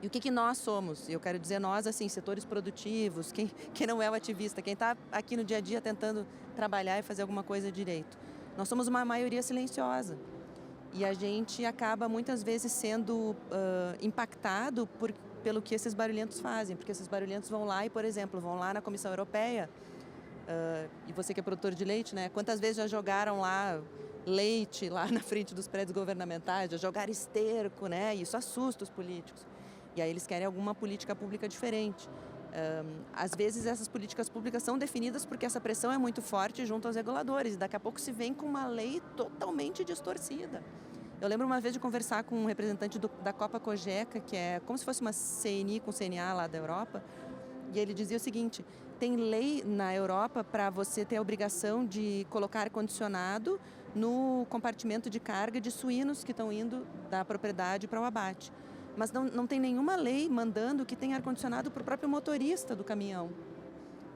E o que nós somos? Eu quero dizer nós, assim, setores produtivos, quem não é o ativista, quem está aqui no dia a dia tentando trabalhar e fazer alguma coisa direito. Nós somos uma maioria silenciosa. E a gente acaba muitas vezes sendo impactado pelo que esses barulhentos fazem, porque esses barulhentos vão lá e, por exemplo, vão lá na Comissão Europeia, e você que é produtor de leite, né? Quantas vezes já jogaram lá leite lá na frente dos prédios governamentais, já jogaram esterco, né? E isso assusta os políticos. E aí eles querem alguma política pública diferente. Às vezes essas políticas públicas são definidas porque essa pressão é muito forte junto aos reguladores, e daqui a pouco se vem com uma lei totalmente distorcida. Eu lembro uma vez de conversar com um representante da Copa Cogeca, que é como se fosse uma CNI com CNA lá da Europa, e ele dizia o seguinte: tem lei na Europa para você ter a obrigação de colocar ar-condicionado no compartimento de carga de suínos que estão indo da propriedade para o abate. Mas não tem nenhuma lei mandando que tenha ar-condicionado para o próprio motorista do caminhão.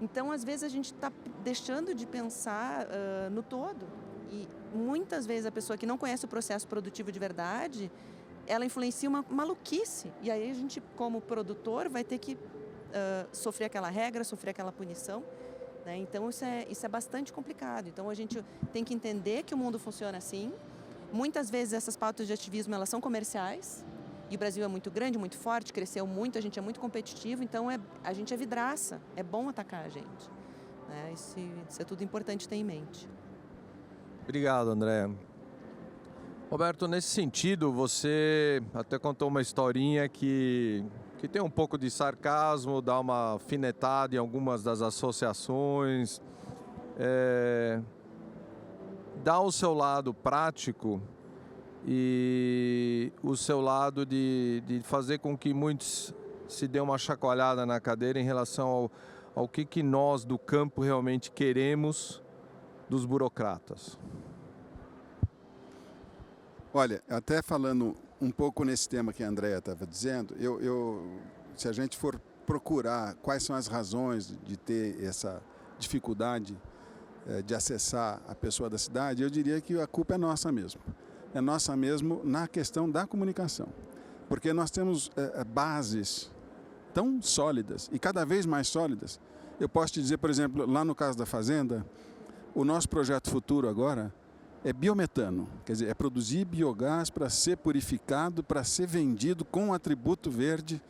Então, às vezes, a gente está deixando de pensar no todo. E muitas vezes a pessoa que não conhece o processo produtivo de verdade, ela influencia uma maluquice. E aí a gente, como produtor, vai ter que sofrer aquela regra, sofrer aquela punição. Né? Então, isso é bastante complicado. Então, a gente tem que entender que o mundo funciona assim. Muitas vezes essas pautas de ativismo, elas são comerciais. E o Brasil é muito grande, muito forte, cresceu muito, a gente é muito competitivo, então a gente é vidraça, é bom atacar a gente. Né? Isso é tudo importante ter em mente. Obrigado, André. Roberto, nesse sentido, você até contou uma historinha que tem um pouco de sarcasmo, dá uma alfinetada em algumas das associações, dá o seu lado prático e o seu lado de fazer com que muitos se dêem uma chacoalhada na cadeira em relação ao que nós do campo realmente queremos dos burocratas. Olha, até falando um pouco nesse tema que a Andréa estava dizendo, se a gente for procurar quais são as razões de ter essa dificuldade de acessar a pessoa da cidade, eu diria que a culpa é nossa mesmo. É nossa mesmo na questão da comunicação. Porque nós temos bases tão sólidas e cada vez mais sólidas. Eu posso te dizer, por exemplo, lá no caso da Fazenda, o nosso projeto futuro agora é biometano. Quer dizer, é produzir biogás para ser purificado, para ser vendido com atributo verde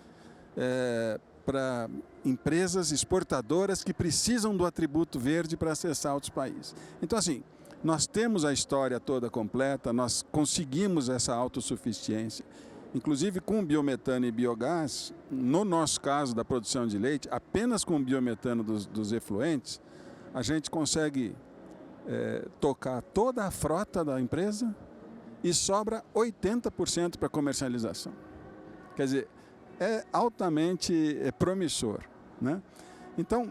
para empresas exportadoras que precisam do atributo verde para acessar outros países. Então, assim, nós temos a história toda completa, nós conseguimos essa autossuficiência. Inclusive com biometano e biogás, no nosso caso da produção de leite, apenas com o biometano dos efluentes, a gente consegue tocar toda a frota da empresa e sobra 80% para comercialização. Quer dizer, é altamente promissor. Né? Então,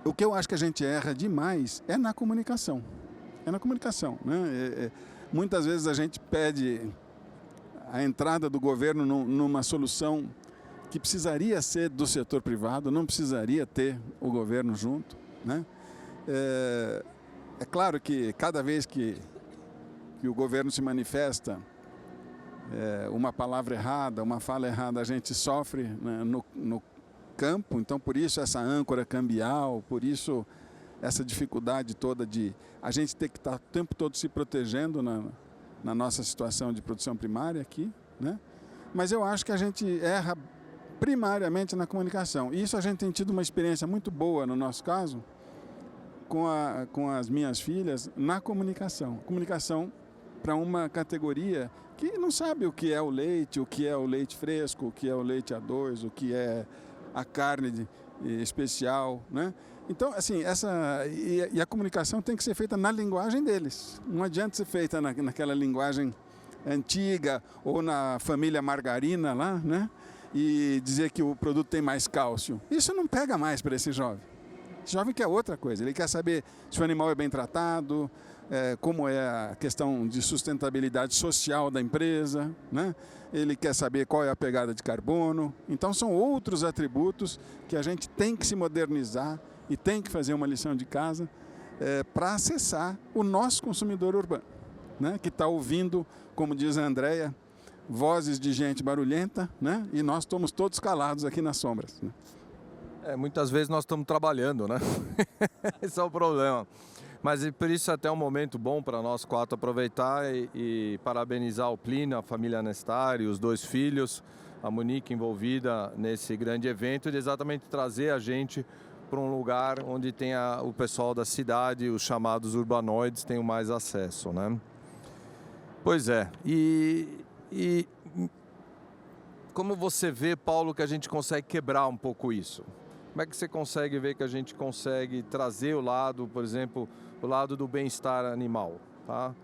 o que eu acho que a gente erra demais é na comunicação. É na comunicação. Né? Muitas vezes a gente pede a entrada do governo numa solução que precisaria ser do setor privado, não precisaria ter o governo junto. Né? É claro que cada vez que o governo se manifesta, uma palavra errada, uma fala errada, a gente sofre, né, no campo. Então, por isso essa âncora cambial, por isso essa dificuldade toda de a gente ter que estar o tempo todo se protegendo na nossa situação de produção primária aqui, né? Mas eu acho que a gente erra primariamente na comunicação. E isso a gente tem tido uma experiência muito boa, no nosso caso, com as minhas filhas, na comunicação. Comunicação para uma categoria que não sabe o que é o leite fresco, o que é o leite A2, o que é a carne especial, né? Então, assim, e a comunicação tem que ser feita na linguagem deles. Não adianta ser feita naquela linguagem antiga ou na família margarina lá, né? E dizer que o produto tem mais cálcio. Isso não pega mais para esse jovem. Esse jovem quer outra coisa. Ele quer saber se o animal é bem tratado, como é a questão de sustentabilidade social da empresa, né? Ele quer saber qual é a pegada de carbono. Então, são outros atributos que a gente tem que se modernizar e tem que fazer uma lição de casa para acessar o nosso consumidor urbano, né? Que está ouvindo, como diz a Andréa, vozes de gente barulhenta, né? E nós estamos todos calados aqui nas sombras, né? Muitas vezes nós estamos trabalhando, né? Esse é o problema. Mas por isso é até um momento bom para nós 4 aproveitar e parabenizar o Plínio, a família Nestari, os 2 filhos, a Monique envolvida nesse grande evento, de exatamente trazer a gente para um lugar onde tenha o pessoal da cidade, os chamados urbanoides, tenham mais acesso, né? Pois é. E como você vê, Paulo, que a gente consegue quebrar um pouco isso? Como é que você consegue ver que a gente consegue trazer o lado, por exemplo, o lado do bem-estar animal, tá?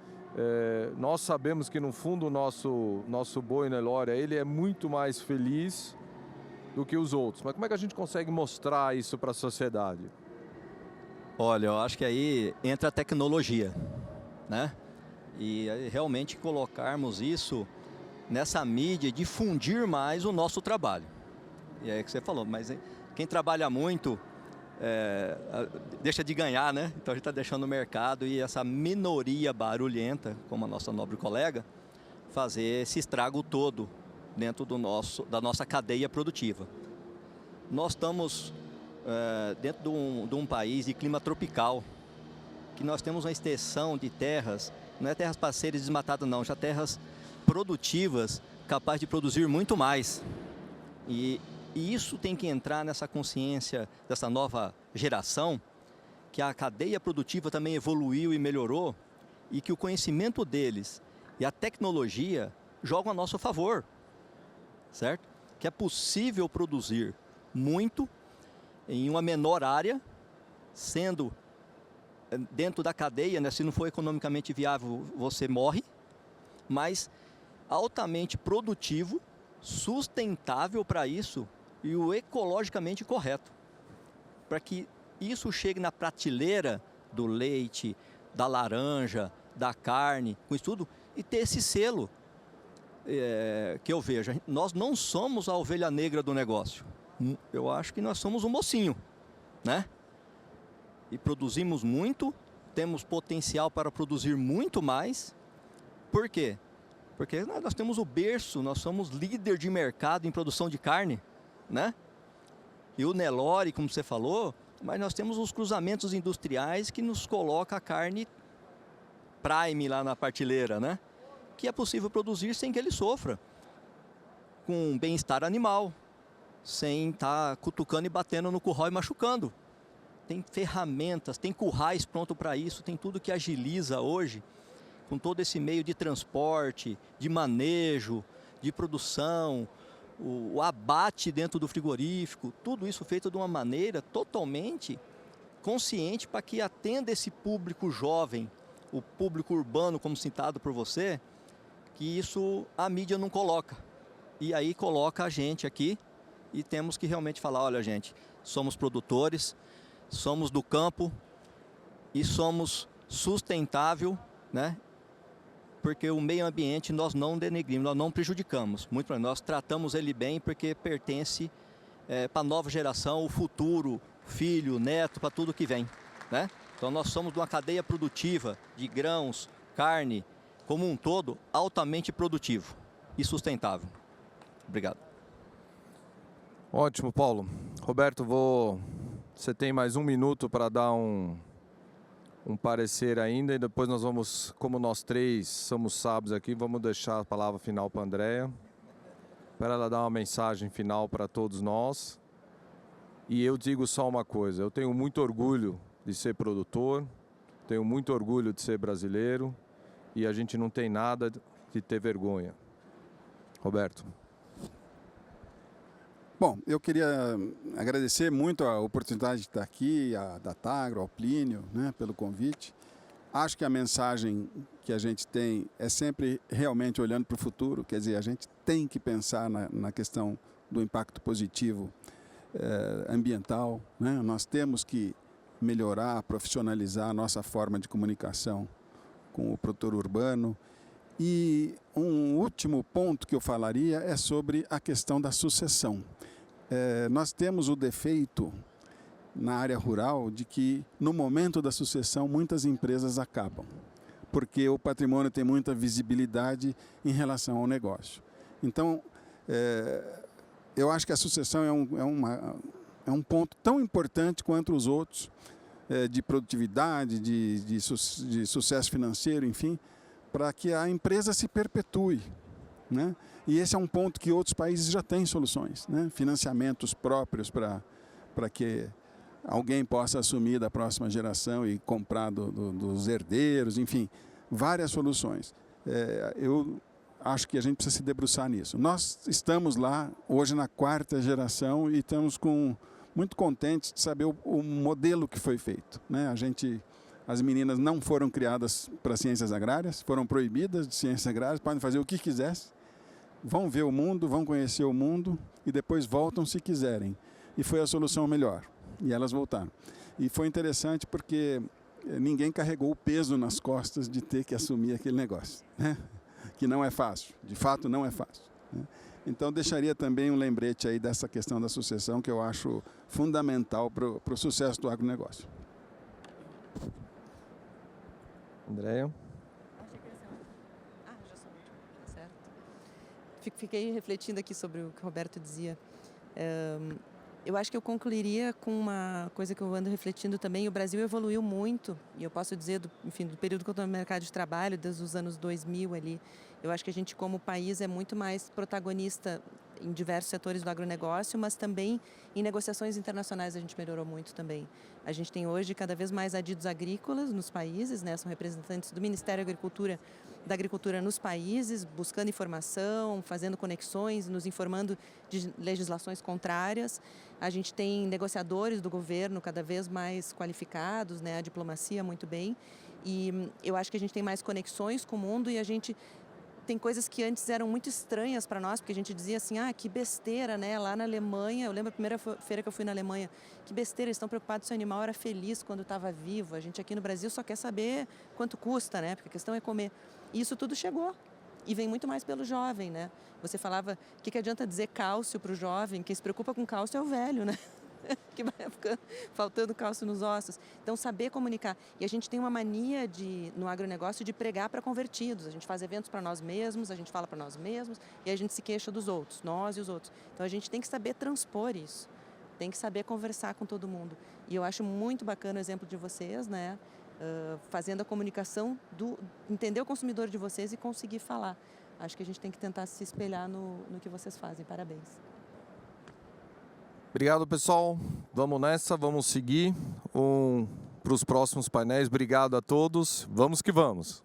Nós sabemos que no fundo o nosso boi Nelore, ele é muito mais feliz do que os outros. Mas como é que a gente consegue mostrar isso para a sociedade? Olha, eu acho que aí entra a tecnologia, né? E aí, realmente colocarmos isso nessa mídia, difundir mais o nosso trabalho. E é o que você falou, mas quem trabalha muito deixa de ganhar, né? Então a gente está deixando o mercado e essa minoria barulhenta, como a nossa nobre colega, fazer esse estrago todo dentro da nossa cadeia produtiva. Nós estamos dentro de um país de clima tropical, que nós temos uma extensão de terras, não é terras parceiras desmatadas não, já terras produtivas, capazes de produzir muito mais. E isso tem que entrar nessa consciência dessa nova geração, que a cadeia produtiva também evoluiu e melhorou, e que o conhecimento deles e a tecnologia jogam a nosso favor, certo? Que é possível produzir muito em uma menor área, sendo dentro da cadeia, né? Se não for economicamente viável, você morre, mas altamente produtivo, sustentável para isso e o ecologicamente correto, para que isso chegue na prateleira do leite, da laranja, da carne, com isso tudo, e ter esse selo que eu vejo. Nós não somos a ovelha negra do negócio. Eu acho que nós somos um mocinho, né? E produzimos muito, temos potencial para produzir muito mais. Por quê? Porque nós temos o berço, nós somos líder de mercado em produção de carne, né? E o Nelore, como você falou, mas nós temos os cruzamentos industriais que nos coloca a carne prime lá na prateleira, né? Que é possível produzir sem que ele sofra, com bem-estar animal, sem estar cutucando e batendo no curral e machucando. Tem ferramentas, tem currais pronto para isso, tem tudo que agiliza hoje, com todo esse meio de transporte, de manejo, de produção, o abate dentro do frigorífico, tudo isso feito de uma maneira totalmente consciente para que atenda esse público jovem, o público urbano, como citado por você, que isso a mídia não coloca. E aí coloca a gente aqui e temos que realmente falar, olha gente, somos produtores, somos do campo e somos sustentável, né? Porque o meio ambiente nós não denegrimos, nós não prejudicamos. Muito bem, nós tratamos ele bem porque pertence para a nova geração, o futuro, filho, neto, para tudo que vem, né? Então nós somos de uma cadeia produtiva de grãos, carne, como um todo, altamente produtivo e sustentável. Obrigado. Ótimo, Paulo. Roberto, você tem mais 1 minuto para dar um parecer ainda e depois nós vamos, como nós 3 somos sábios aqui, vamos deixar a palavra final para a Andréa, para ela dar uma mensagem final para todos nós. E eu digo só uma coisa, eu tenho muito orgulho de ser produtor, tenho muito orgulho de ser brasileiro e a gente não tem nada de ter vergonha. Roberto. Bom, eu queria agradecer muito a oportunidade de estar aqui, a Datagro, ao Plínio, né, pelo convite. Acho que a mensagem que a gente tem é sempre realmente olhando para o futuro, quer dizer, a gente tem que pensar na questão do impacto positivo ambiental, né? Nós temos que melhorar, profissionalizar a nossa forma de comunicação com o produtor urbano. E um último ponto que eu falaria é sobre a questão da sucessão. Nós temos o defeito na área rural de que no momento da sucessão muitas empresas acabam, porque o patrimônio tem muita visibilidade em relação ao negócio. Então, eu acho que a sucessão é um ponto tão importante quanto os outros, de produtividade, de sucesso financeiro, enfim, para que a empresa se perpetue, né? E esse é um ponto que outros países já têm soluções, né? Financiamentos próprios para que alguém possa assumir da próxima geração e comprar dos herdeiros, enfim, várias soluções. Eu acho que a gente precisa se debruçar nisso. Nós estamos lá hoje na 4ª geração e estamos muito contentes de saber o modelo que foi feito, né? As meninas não foram criadas para ciências agrárias, foram proibidas de ciências agrárias, podem fazer o que quisessem, vão ver o mundo, vão conhecer o mundo e depois voltam se quiserem. E foi a solução melhor. E elas voltaram. E foi interessante porque ninguém carregou o peso nas costas de ter que assumir aquele negócio, né? Que não é fácil, de fato não é fácil, né? Então deixaria também um lembrete aí dessa questão da sucessão que eu acho fundamental para o sucesso do agronegócio. Andréia? Já sou certo. Fiquei refletindo aqui sobre o que o Roberto dizia. Eu acho que eu concluiria com uma coisa que eu ando refletindo também. O Brasil evoluiu muito, e eu posso dizer, do período que eu estou no mercado de trabalho, desde os anos 2000 ali, eu acho que a gente, como país, é muito mais protagonista em diversos setores do agronegócio, mas também em negociações internacionais a gente melhorou muito também. A gente tem hoje cada vez mais adidos agrícolas nos países, né? São representantes do Ministério da Agricultura nos países, buscando informação, fazendo conexões, nos informando de legislações contrárias. A gente tem negociadores do governo cada vez mais qualificados, né? A diplomacia muito bem. E eu acho que a gente tem mais conexões com o mundo e a gente tem coisas que antes eram muito estranhas para nós, porque a gente dizia assim, que besteira, né? Lá na Alemanha, eu lembro a primeira feira que eu fui na Alemanha, que besteira, eles estão preocupados se o animal era feliz quando estava vivo. A gente aqui no Brasil só quer saber quanto custa, né? Porque a questão é comer. E isso tudo chegou. E vem muito mais pelo jovem, né? Você falava, o que adianta dizer cálcio para o jovem? Quem se preocupa com cálcio é o velho, né? Que vai ficar faltando cálcio nos ossos. Então, saber comunicar. E a gente tem uma mania no agronegócio de pregar para convertidos. A gente faz eventos para nós mesmos, a gente fala para nós mesmos e a gente se queixa dos outros, nós e os outros. Então, a gente tem que saber transpor isso. Tem que saber conversar com todo mundo. E eu acho muito bacana o exemplo de vocês, né? Fazendo a comunicação, entender o consumidor de vocês e conseguir falar. Acho que a gente tem que tentar se espelhar no que vocês fazem. Parabéns. Obrigado, pessoal. Vamos nessa, vamos seguir para os próximos painéis. Obrigado a todos. Vamos que vamos.